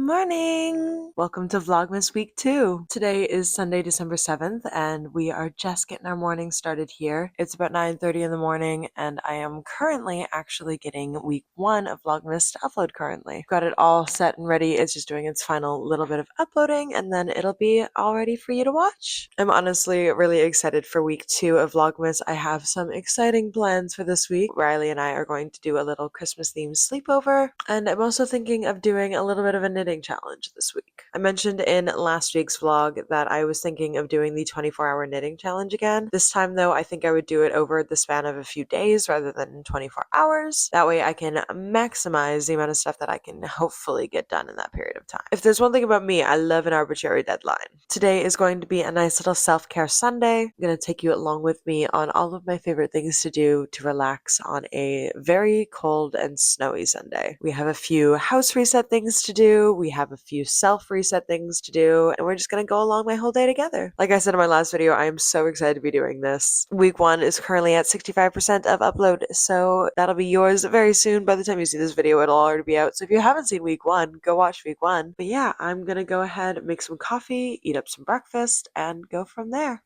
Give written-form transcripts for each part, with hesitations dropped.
morning! Welcome to Vlogmas Week 2. Today is Sunday, December 7th, and we are just getting our morning started here. It's about 9:30 in the morning, and I am currently actually getting week 1 of Vlogmas to upload currently. Got it all set and ready. It's just doing its final little bit of uploading, and then it'll be all ready for you to watch. I'm honestly really excited for week 2 of Vlogmas. I have some exciting plans for this week. Riley and I are going to do a little Christmas-themed sleepover, and I'm also thinking of doing a little bit of a knitting challenge this week. I mentioned in last week's vlog that I was thinking of doing the 24-hour knitting challenge again. This time though, I think I would do it over the span of a few days rather than 24 hours. That way I can maximize the amount of stuff that I can hopefully get done in that period of time. If there's one thing about me, I love an arbitrary deadline. Today is going to be a nice little self-care Sunday. I'm going to take you along with me on all of my favorite things to do to relax on a very cold and snowy Sunday. We have a few house reset things to do, we have a few self-reset things to do, and we're just gonna go along my whole day together. Like I said in my last video, I am so excited to be doing this. Week 1 is currently at 65% of upload, so that'll be yours very soon. By the time you see this video, it'll already be out, so if you haven't seen week 1, go watch week 1. But yeah, I'm gonna go ahead, make some coffee, eat up some breakfast, and go from there.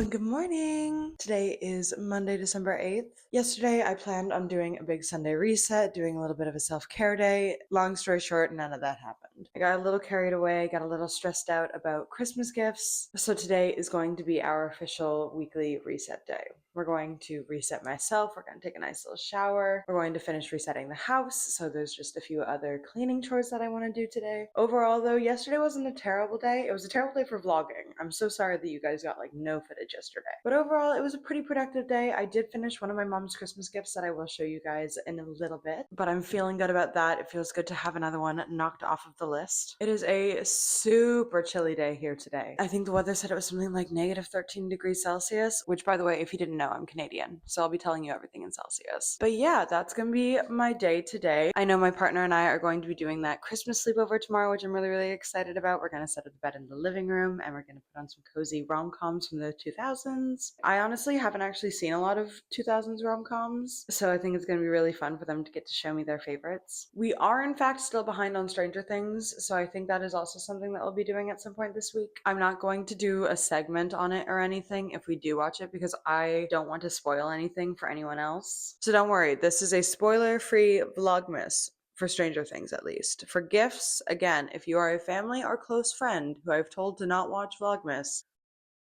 Good morning! Today is Monday, December 8th. Yesterday, I planned on doing a big Sunday reset, doing a little bit of a self-care day. Long story short, none of that happened. I got a little carried away, got a little stressed out about Christmas gifts. So today is going to be our official weekly reset day. We're going to reset myself. We're going to take a nice little shower. We're going to finish resetting the house. So there's just a few other cleaning chores that I want to do today. Overall though, yesterday wasn't a terrible day. It was a terrible day for vlogging. I'm so sorry that you guys got like no footage yesterday. But overall, it was a pretty productive day. I did finish one of my mom's Christmas gifts that I will show you guys in a little bit. But I'm feeling good about that. It feels good to have another one knocked off of the list. It is a super chilly day here today. I think the weather said it was something like negative 13 degrees Celsius, which, by the way, if you didn't know, I'm Canadian, so I'll be telling you everything in Celsius. But yeah, that's gonna be my day today. I know my partner and I are going to be doing that Christmas sleepover tomorrow, which I'm really, really excited about. We're gonna set up the bed in the living room and we're gonna put on some cozy rom-coms from the 2000s. I honestly haven't actually seen a lot of 2000s rom-coms, so I think it's gonna be really fun for them to get to show me their favorites. We are in fact still behind on Stranger Things, so I think that is also something that I'll be doing at some point this week. I'm not going to do a segment on it or anything if we do watch it because I don't want to spoil anything for anyone else. So don't worry, this is a spoiler-free vlogmas. For Stranger Things, at least. For gifts, again, if you are a family or close friend who I've told to not watch vlogmas,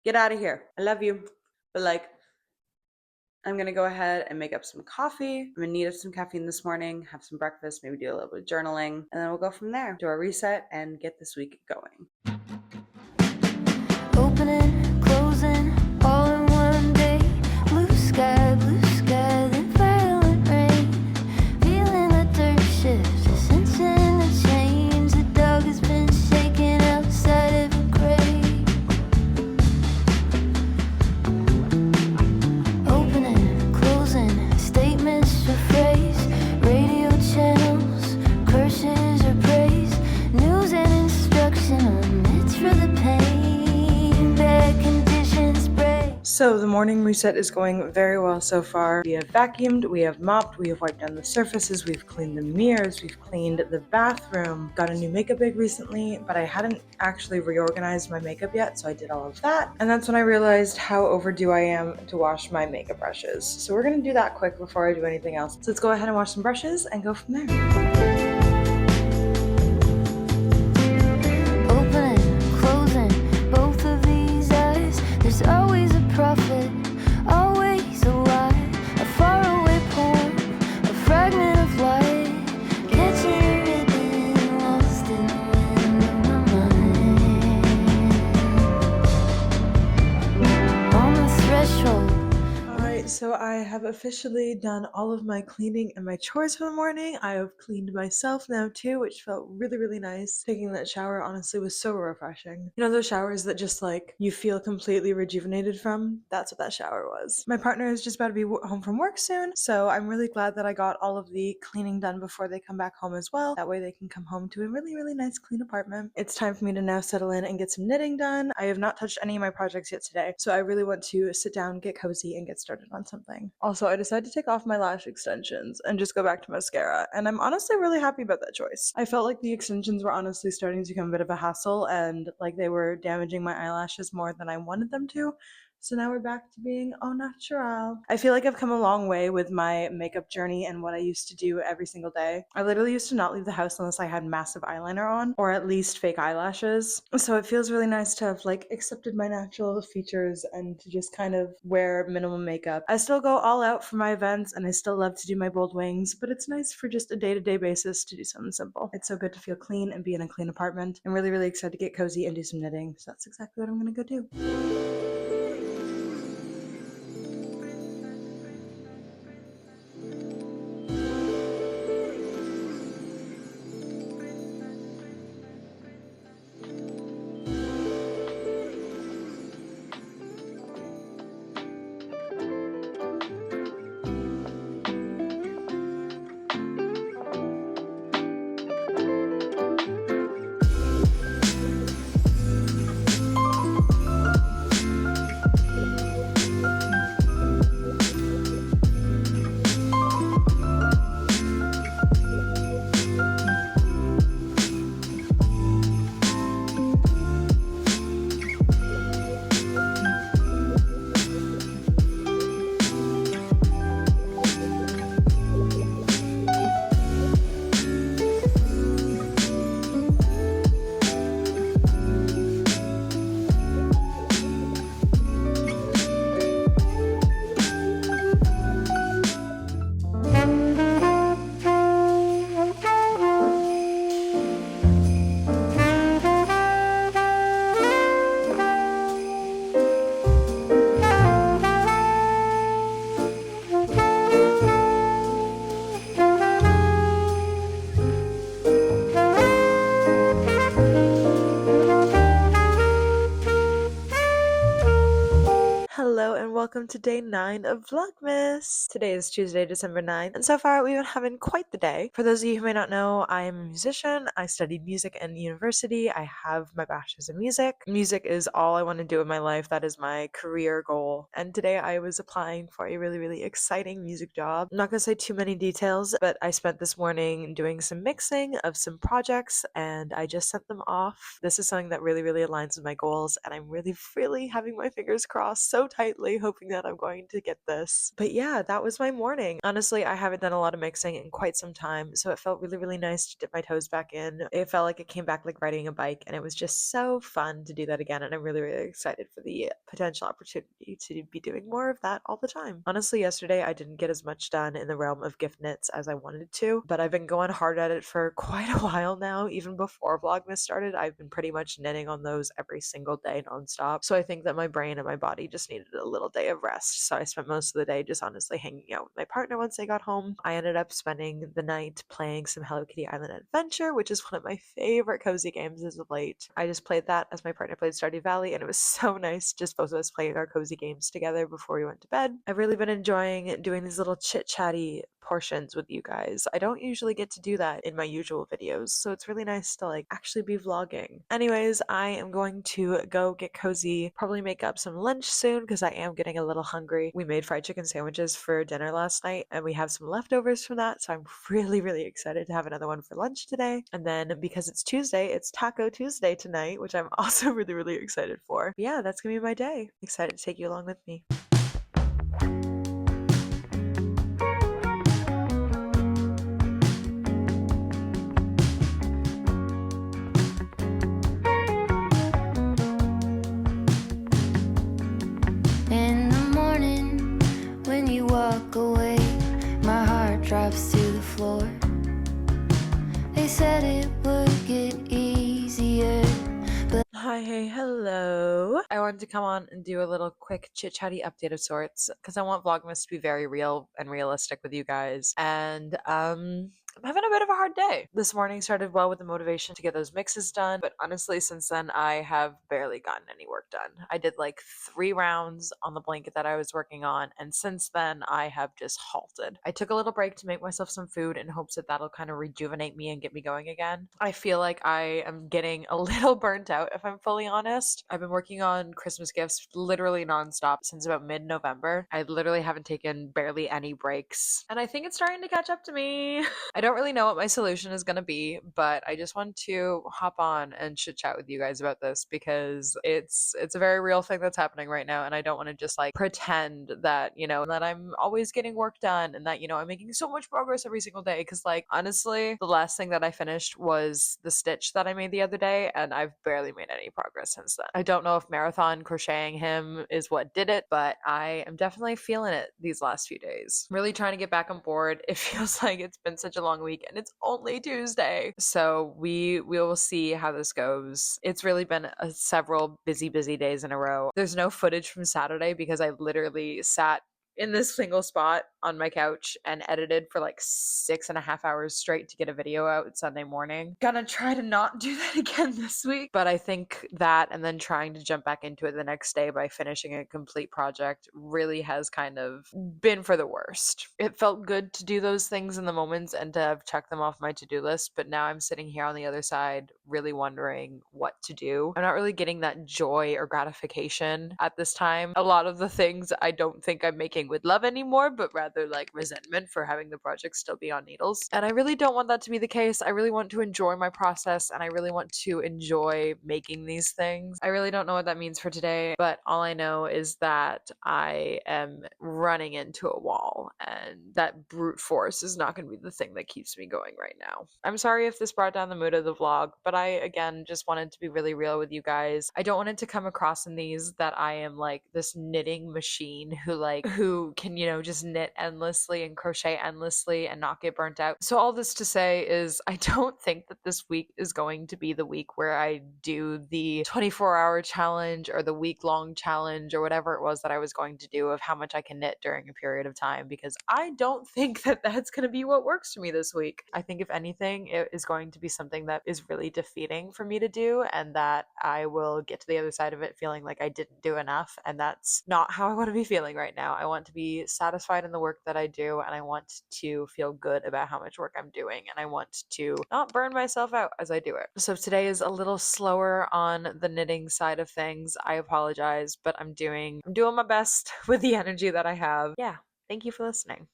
get out of here. I love you, but like, I'm gonna go ahead and make up some coffee. I'm in need of some caffeine this morning, have some breakfast, maybe do a little bit of journaling, and then we'll go from there. Do our reset and get this week going. Opening, closing, all in one day. Blue sky, then violent rain. Feeling the dirt shift, sensing the change. The dog has been shaken outside of a grave. Opening, closing, statements or phrase. Radio channels, curses or praise. News and instruction, omits for the pain. So the morning reset is going very well so far. We have vacuumed, we have mopped, we have wiped down the surfaces, we've cleaned the mirrors, we've cleaned the bathroom, got a new makeup bag recently, but I hadn't actually reorganized my makeup yet, so I did all of that. And that's when I realized how overdue I am to wash my makeup brushes. So we're gonna do that quick before I do anything else. So let's go ahead and wash some brushes and go from there. There's always a prophet, always a lie, a faraway poem, a fragment of light, catching a ribbon, lost in the wind of my mind. On the threshold. So I have officially done all of my cleaning and my chores for the morning. I have cleaned myself now too, which felt really, really nice. Taking that shower honestly was so refreshing. You know those showers that just like you feel completely rejuvenated from? That's what that shower was. My partner is just about to be home from work soon, so I'm really glad that I got all of the cleaning done before they come back home as well. That way they can come home to a really, really nice clean apartment. It's time for me to now settle in and get some knitting done. I have not touched any of my projects yet today, so I really want to sit down, get cozy, and get started on something. Also, I decided to take off my lash extensions and just go back to mascara, and I'm honestly really happy about that choice. I felt like the extensions were honestly starting to become a bit of a hassle and like they were damaging my eyelashes more than I wanted them to. So now we're back to being au natural. I feel like I've come a long way with my makeup journey and what I used to do every single day. I literally used to not leave the house unless I had massive eyeliner on, or at least fake eyelashes. So it feels really nice to have like accepted my natural features and to just kind of wear minimal makeup. I still go all out for my events and I still love to do my bold wings, but it's nice for just a day-to-day basis to do something simple. It's so good to feel clean and be in a clean apartment. I'm really, really excited to get cozy and do some knitting. So that's exactly what I'm gonna go do. welcome to day 9 of Vlogmas. Today is Tuesday, December 9th, and so far we've been having quite the day. For those of you who may not know, I am a musician. I studied music in university. I have my bachelor's in music. Music is all I want to do in my life. That is my career goal. And today I was applying for a really exciting music job. I'm not going to say too many details, but I spent this morning doing some mixing of some projects and I just sent them off. This is something that really aligns with my goals, and I'm really having my fingers crossed so tightly, hoping that I'm going to get this. But yeah, that was my morning. Honestly, I haven't done a lot of mixing in quite some time, so it felt really nice to dip my toes back in. It felt like it came back like riding a bike, and it was just so fun to do that again, and I'm really excited for the potential opportunity to be doing more of that all the time. Honestly, yesterday I didn't get as much done in the realm of gift knits as I wanted to, but I've been going hard at it for quite a while now. Even before Vlogmas started, I've been pretty much knitting on those every single day nonstop. So I think that my brain and my body just needed a little day of rest. So I spent most of the day just honestly hanging out with my partner once I got home. I ended up spending the night playing some Hello Kitty Island Adventure, which is one of my favorite cozy games as of late. I just played that as my partner played Stardew Valley, and it was so nice just both of us playing our cozy games together before we went to bed. I've really been enjoying doing these little chit-chatty portions with you guys. I don't usually get to do that in my usual videos, so it's really nice to like actually be vlogging. Anyways, I am going to go get cozy, probably make up some lunch soon because I am getting a little hungry. We made fried chicken sandwiches for dinner last night and we have some leftovers from that, so I'm really excited to have another one for lunch today. And then because it's Tuesday, it's Taco Tuesday tonight, which I'm also really excited for. But yeah, that's gonna be my day. Excited to take you along with me. In the morning, when you walk away, my heart drops to the floor. They said it would get easier. Hi, hey, hello. I wanted to come on and do a little quick chit-chatty update of sorts because I want Vlogmas to be very real and realistic with you guys. And I'm having a bit of a hard day. This morning started well with the motivation to get those mixes done, but honestly, since then I have barely gotten any work done. I did like 3 rounds on the blanket that I was working on, and since then I have just halted. I took a little break to make myself some food in hopes that that'll kind of rejuvenate me and get me going again. I feel like I am getting a little burnt out if I'm fully honest. I've been working on Christmas gifts literally nonstop since about mid-November. I literally haven't taken barely any breaks, and I think it's starting to catch up to me. I don't really know what my solution is going to be, but I just want to hop on and chit chat with you guys about this because it's a very real thing that's happening right now, and I don't want to just like pretend that, you know, that I'm always getting work done and that, you know, I'm making so much progress every single day, because like honestly, the last thing that I finished was the stitch that I made the other day, and I've barely made any progress since then. I don't know if marathon crocheting him is what did it, but I am definitely feeling it these last few days. Really trying to get back on board. It feels like it's been such a long week and it's only Tuesday. So we will see how this goes. It's really been several busy days in a row. There's no footage from Saturday because I literally sat in this single spot on my couch and edited for like 6.5 hours straight to get a video out Sunday morning. Gonna try to not do that again this week, but I think that and then trying to jump back into it the next day by finishing a complete project really has kind of been for the worst. It felt good to do those things in the moments and to have checked them off my to-do list, but now I'm sitting here on the other side really wondering what to do. I'm not really getting that joy or gratification at this time. A lot of the things I don't think I'm making with love anymore, but rather like resentment for having the project still be on needles. And I really don't want that to be the case. I really want to enjoy my process and I really want to enjoy making these things. I really don't know what that means for today, but all I know is that I am running into a wall and that brute force is not going to be the thing that keeps me going right now. I'm sorry if this brought down the mood of the vlog, but I again just wanted to be really real with you guys. I don't want it to come across in these that I am like this knitting machine who can, you know, just knit endlessly and crochet endlessly and not get burnt out. So all this to say is I don't think that this week is going to be the week where I do the 24-hour challenge or the week-long challenge or whatever it was that I was going to do of how much I can knit during a period of time, because because I don't think that that's going to be what works for me this week. I think if anything, it is going to be something that is really defeating for me to do, and that I will get to the other side of it feeling like I didn't do enough. And that's not how I want to be feeling right now. I want to be satisfied in the work that I do, and I want to feel good about how much work I'm doing, and I want to not burn myself out as I do it. So today is a little slower on the knitting side of things. I apologize, but I'm doing my best with the energy that I have. Yeah, thank you for listening.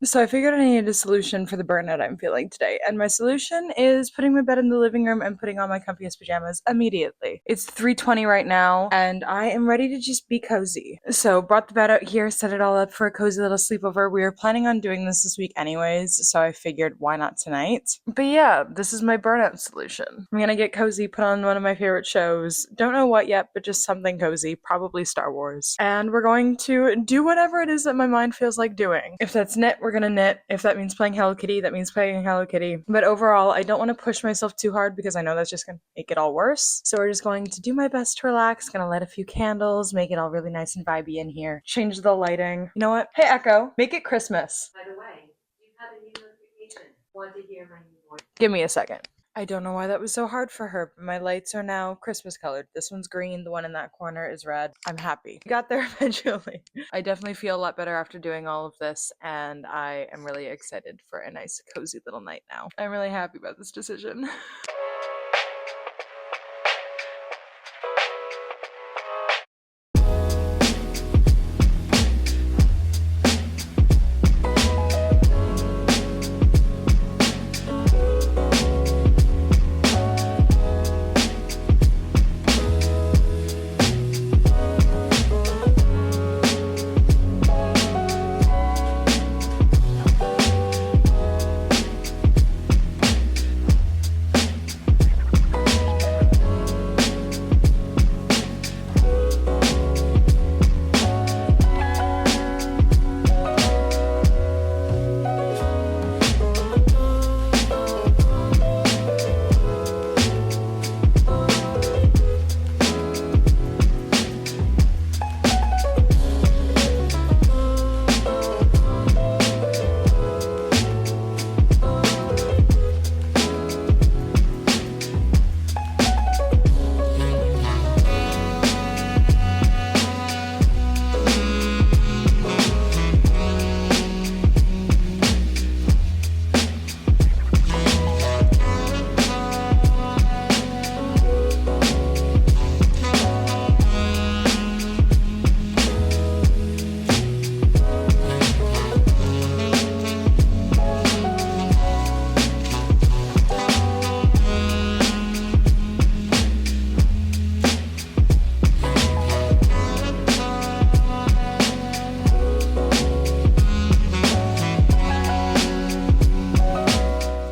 So I figured I needed a solution for the burnout I'm feeling today, and my solution is putting my bed in the living room and putting on my comfiest pajamas immediately. It's 3:20 right now, and I am ready to just be cozy. So brought the bed out here, set it all up for a cozy little sleepover. We were planning on doing this week anyways, so I figured why not tonight? But yeah, this is my burnout solution. I'm gonna get cozy, put on one of my favorite shows. Don't know what yet, but just something cozy, probably Star Wars. And we're going to do whatever it is that my mind feels like doing. If that's knit, we're gonna knit. If that means playing Hello Kitty, that means playing Hello Kitty. But overall, I don't want to push myself too hard because I know that's just gonna make it all worse. So we're just going to do my best to relax, gonna light a few candles, make it all really nice and vibey in here, change the lighting. You know what? Hey Echo, make it Christmas. By the way, you had a new notification. Want to hear my new voice? Give me a second. I don't know why that was so hard for her, but my lights are now Christmas colored. This one's green, the one in that corner is red. I'm happy. We got there eventually. I definitely feel a lot better after doing all of this, and I am really excited for a nice, cozy little night now. I'm really happy about this decision.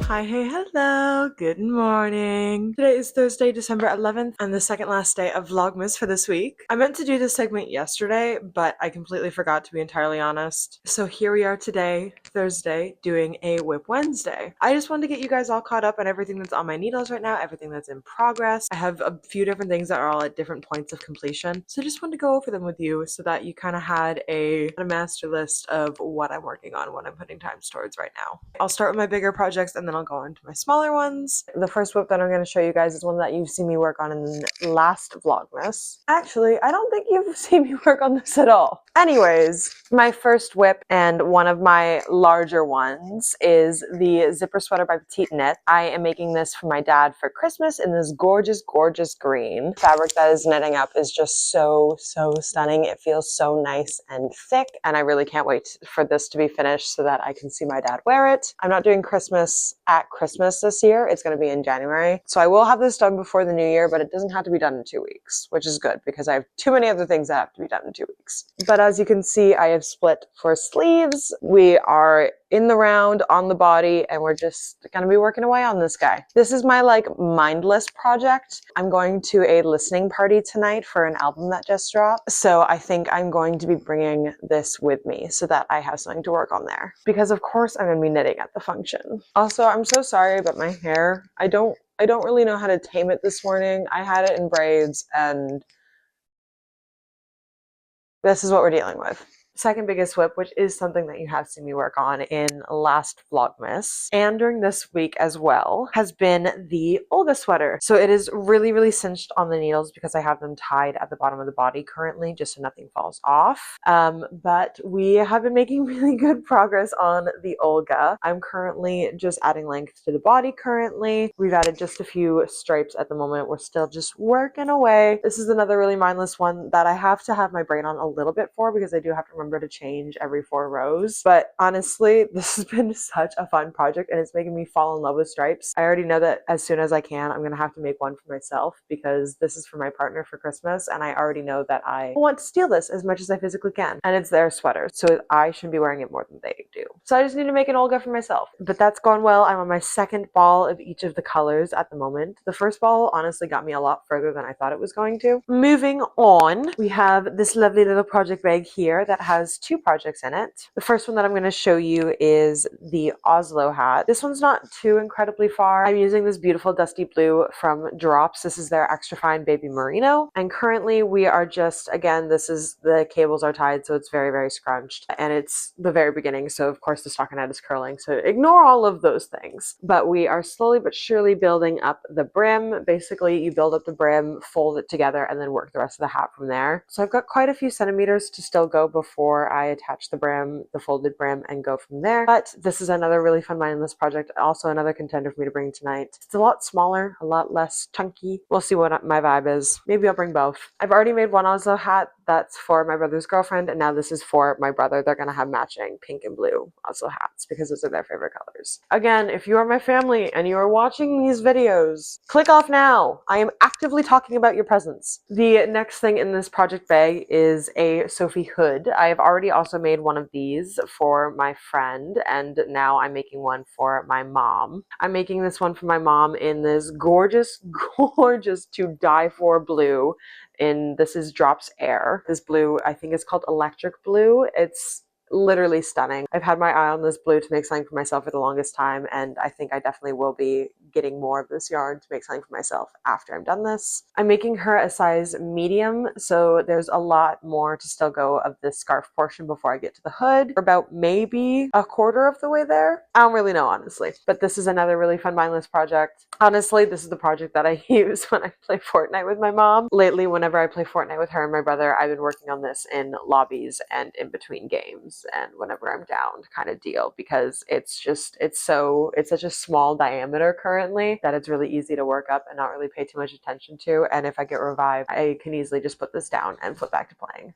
Hi, hey, hello, good morning. Today is Thursday, December 11th, and the second last day of Vlogmas for this week. I meant to do this segment yesterday, but I completely forgot, to be entirely honest. So here we are today, Thursday, doing a Whip Wednesday. I just wanted to get you guys all caught up on everything that's on my needles right now, everything that's in progress. I have a few different things that are all at different points of completion, so I just wanted to go over them with you so that you kind of had a master list of what I'm working on, what I'm putting times towards right now. I'll start with my bigger projects and then I'll go on to my smaller ones. The first whip that I'm going to show you guys is one that you've seen me work on in the last Vlogmas. Actually, I don't think you've seen me work on this at all. Anyways, my first whip and one of my larger ones is the zipper sweater by Petite Knit. I am making this for my dad for Christmas in this gorgeous, gorgeous green. Fabric that is knitting up is just so stunning. It feels so nice and thick, and I really can't wait for this to be finished so that I can see my dad wear it. I'm not doing Christmas at Christmas this year. It's going to be in January. So I will have this done before the new year, but it doesn't have to be done in 2 weeks, which is good because I have too many other things that have to be done in 2 weeks. But as you can see, I have split for sleeves. We are in the round on the body, and we're just gonna be working away on this guy. This is my like mindless project. I'm going to a listening party tonight for an album that just dropped. So I think I'm going to be bringing this with me so that I have something to work on there. Because of course I'm gonna be knitting at the function. Also, I'm I'm so sorry about my hair. I don't really know how to tame it this morning. I had it in braids and this is what we're dealing with. Second biggest whip, which is something that you have seen me work on in last Vlogmas and during this week as well, has been the Olga sweater. So it is really, really cinched on the needles because I have them tied at the bottom of the body currently, just so nothing falls off. But we have been making really good progress on the Olga. I'm currently just adding length to the body currently. We've added just a few stripes at the moment. We're still just working away. This is another really mindless one that I have to have my brain on a little bit for because I do have to remember to change every 4 rows. But honestly, this has been such a fun project and it's making me fall in love with stripes. I already know that as soon as I can, I'm going to have to make one for myself because this is for my partner for Christmas and I already know that I want to steal this as much as I physically can. And it's their sweater, so I should be wearing it more than they do. So I just need to make an Olga for myself. But that's going well. I'm on my second ball of each of the colors at the moment. The first ball honestly got me a lot further than I thought it was going to. Moving on, we have this lovely little project bag here that has 2 projects in it. The first one that I'm going to show you is the Oslo hat. This one's not too incredibly far. I'm using this beautiful dusty blue from Drops. This is their extra fine baby merino. And currently we are just, again, the cables are tied, so it's very, very scrunched. And it's the very beginning, so of course the stockinette is curling. So ignore all of those things. But we are slowly but surely building up the brim. Basically, you build up the brim, fold it together, and then work the rest of the hat from there. So I've got quite a few centimeters to still go before I attach the brim, the folded brim, and go from there. But this is another really fun mindless project. Also another contender for me to bring tonight. It's a lot smaller, a lot less chunky. We'll see what my vibe is. Maybe I'll bring both. I've already made one Oslo hat that's for my brother's girlfriend, and now this is for my brother. They're gonna have matching pink and blue Oslo hats because those are their favorite colors. Again, if you are my family and you are watching these videos, click off now. I am actively talking about your presents. The next thing in this project bag is a Sophie hood. I have already also made one of these for my friend, and now I'm making one for my mom. I'm making this one for my mom in this gorgeous, gorgeous to die for blue. This is Drops Air. This blue, I think is called Electric Blue. It's literally stunning. I've had my eye on this blue to make something for myself for the longest time, and I think I definitely will be getting more of this yarn to make something for myself after I'm done this. I'm making her a size medium, so there's a lot more to still go of this scarf portion before I get to the hood. We're about maybe a quarter of the way there. I don't really know, honestly, but this is another really fun mindless project. Honestly, this is the project that I use when I play Fortnite with my mom. Lately, whenever I play Fortnite with her and my brother, I've been working on this in lobbies and in between games and whenever I'm down kind of deal because it's such a small diameter currently that it's really easy to work up and not really pay too much attention to. And if I get revived, I can easily just put this down and flip back to playing.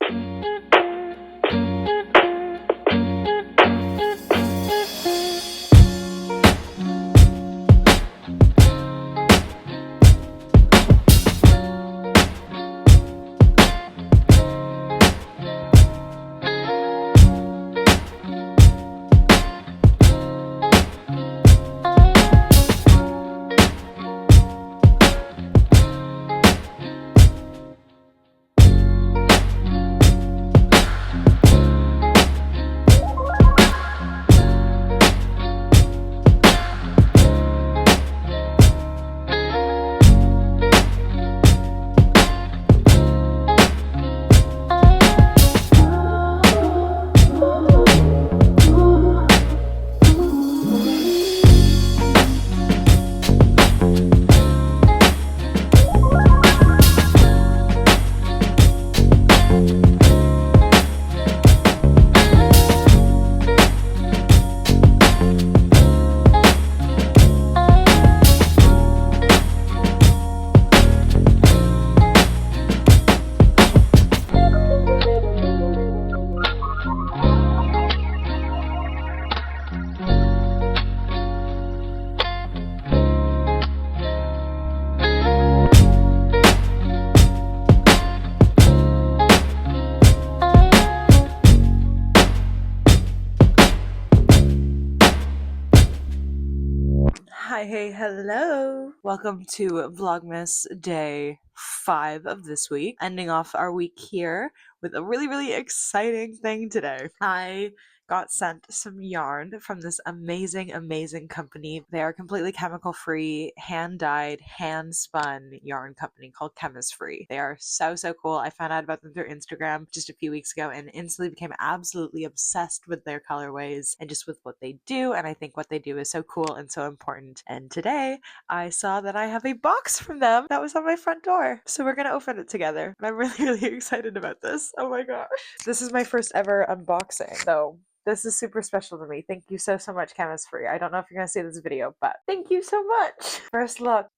Hi, hey, hello. Welcome to Vlogmas day 5 of this week, ending off our week here with a really, really exciting thing today. I got sent some yarn from this amazing company. They are completely chemical free, hand dyed, hand spun yarn company called Chemist Free. They are so cool. I found out about them through Instagram just a few weeks ago and instantly became absolutely obsessed with their colorways and just with what they do. And I think what they do is so cool and so important. And today I saw that I have a box from them that was on my front door. So we're gonna open it together. And I'm really excited about this. Oh my gosh. This is my first ever unboxing. So this is super special to me. Thank you so much, Chemist Free. I don't know if you're gonna see this video, but thank you so much. First look.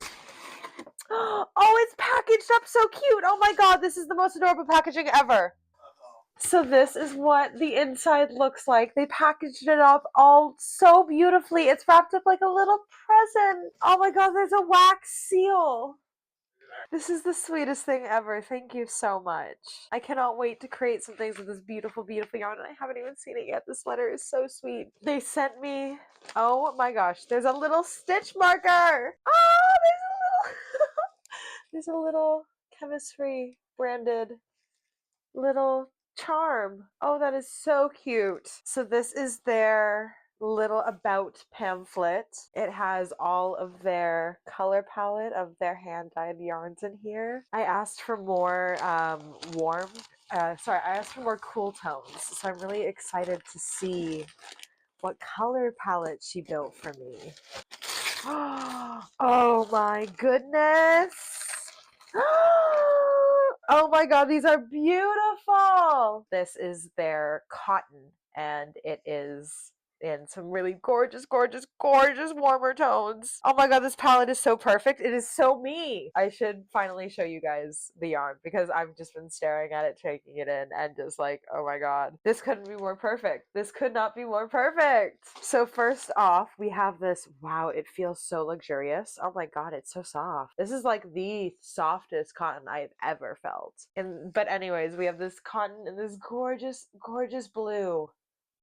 Oh, it's packaged up so cute. Oh my god, this is the most adorable packaging ever. So this is what the inside looks like. They packaged it up all so beautifully. It's wrapped up like a little present. Oh my god, there's a wax seal. This is the sweetest thing ever. Thank you so much. I cannot wait to create some things with this beautiful yarn, and I haven't even seen it yet. This letter is so sweet. They sent me, oh my gosh, there's a little stitch marker. Oh, there's a little Chemist Free branded little charm. Oh, that is so cute. So this is their little about pamphlet. It has all of their color palette of their hand dyed yarns in here. I asked for more I asked for more cool tones. So I'm really excited to see what color palette she built for me. Oh my goodness. Oh my god, these are beautiful! This is their cotton, and it is in some really gorgeous warmer tones. Oh my god, this palette is so perfect. It is so me. I should finally show you guys the yarn because I've just been staring at it, taking it in, and just like, oh my god, this couldn't be more perfect. This could not be more perfect. So first off, we have this, wow, it feels so luxurious. Oh my god, it's so soft. This is like the softest cotton I've ever felt. But anyways, we have this cotton in this gorgeous blue.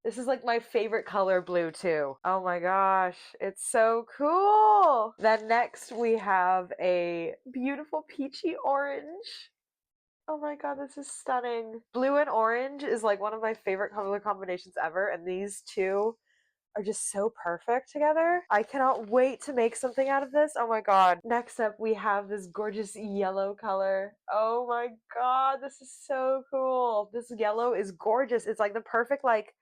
This is like my favorite color blue too. Oh my gosh, it's so cool. Then next we have a beautiful peachy orange. Oh my god, this is stunning. Blue and orange is like one of my favorite color combinations ever, and these two are just so perfect together. I cannot wait to make something out of this. Oh my god. Next up, we have this gorgeous yellow color. Oh my god, this is so cool. This yellow is gorgeous. It's like the perfect like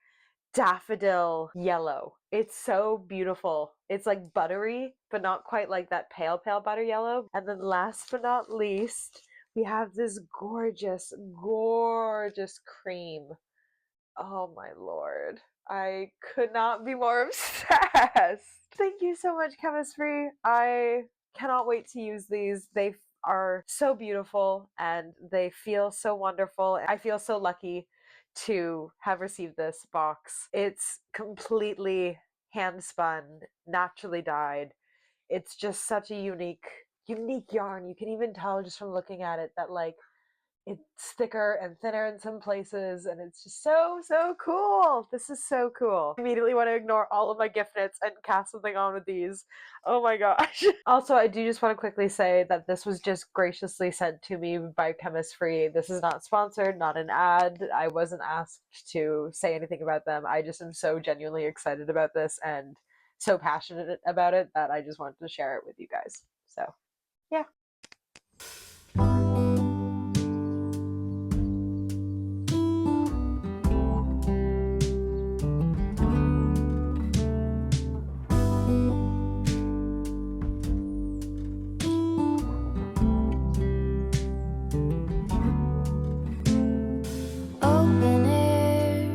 daffodil yellow. It's so beautiful. It's like buttery, but not quite like that pale butter yellow. And then last but not least, we have this gorgeous cream. Oh my lord. I could not be more obsessed. Thank you so much, Chemist Free. I cannot wait to use these. They are so beautiful and they feel so wonderful. I feel so lucky to have received this box. It's completely hand spun, naturally dyed. It's just such a unique yarn. You can even tell just from looking at it that like it's thicker and thinner in some places, and it's just so cool. This is so cool. I immediately want to ignore all of my gift knits and cast something on with these. Oh my gosh. Also, I do just want to quickly say that this was just graciously sent to me by Chemist Free. This is not sponsored, not an ad. I wasn't asked to say anything about them. I just am so genuinely excited about this and so passionate about it that I just wanted to share it with you guys. So yeah. Open air,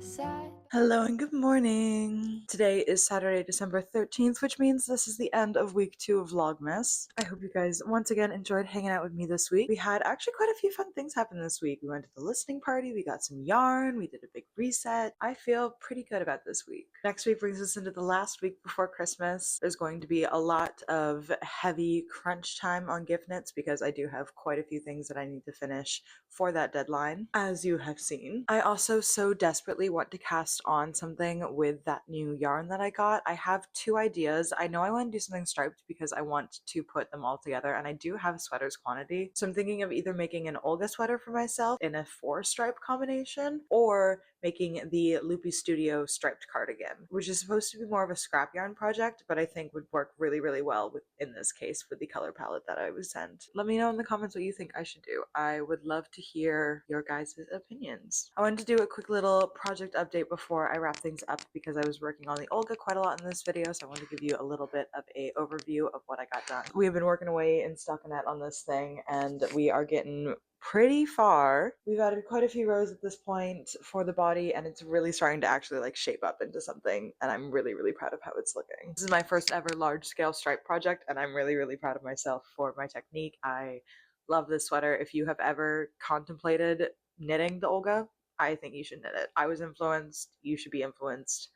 side. Hello and good morning. Today is Saturday, December 13th, which means this is the end of week 2 of Vlogmas. I hope you guys once again enjoyed hanging out with me this week. We had actually quite a few fun things happen this week. We went to the listening party, we got some yarn, we did a big reset. I feel pretty good about this week. Next week brings us into the last week before Christmas. There's going to be a lot of heavy crunch time on gift knits because I do have quite a few things that I need to finish for that deadline, as you have seen. I also so desperately want to cast on something with that new yarn that I got. I have 2 ideas. I know I want to do something striped because I want to put them all together, and I do have sweaters quantity. So I'm thinking of either making an Olga sweater for myself in a 4 stripe combination or making the Loopy Studio striped cardigan, which is supposed to be more of a scrap yarn project, but I think would work really, really well with, in this case, with the color palette that I was sent. Let me know in the comments what you think I should do. I would love to hear your guys' opinions. I wanted to do a quick little project update before I wrap things up because I was working on the Olga quite a lot in this video, so I wanted to give you a little bit of a overview of what I got done. We have been working away in stockinette on this thing, and we are getting pretty far. We've added quite a few rows at this point for the body, and it's really starting to actually like shape up into something, and I'm really, really proud of how it's looking. This is my first ever large scale stripe project, and I'm really, really proud of myself for my technique. I love this sweater. If you have ever contemplated knitting the Olga, I think you should knit it. I was influenced, you should be influenced.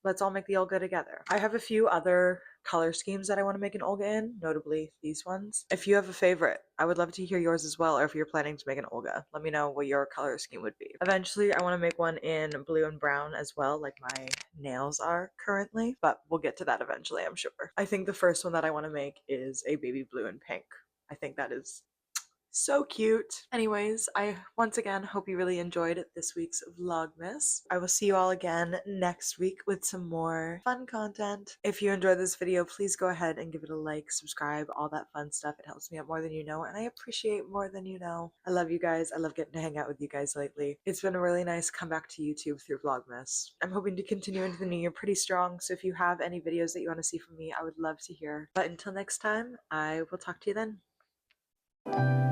Let's all make the Olga together. I have a few other color schemes that I want to make an Olga in, notably these ones. If you have a favorite, I would love to hear yours as well, or if you're planning to make an Olga, let me know what your color scheme would be. Eventually, I want to make one in blue and brown as well, like my nails are currently, but we'll get to that eventually, I'm sure. I think the first one that I want to make is a baby blue and pink. I think that is so cute. Anyways, I once again hope you really enjoyed this week's vlogmas. I will see you all again next week with some more fun content. If you enjoyed this video, please go ahead and give it a like, subscribe, all that fun stuff. It helps me out more than you know, and I appreciate more than you know. I love you guys. I love getting to hang out with you guys lately. It's been a really nice comeback to YouTube through vlogmas. I'm hoping to continue into the new year pretty strong, so if you have any videos that you want to see from me, I would love to hear. But until next time, I will talk to you then.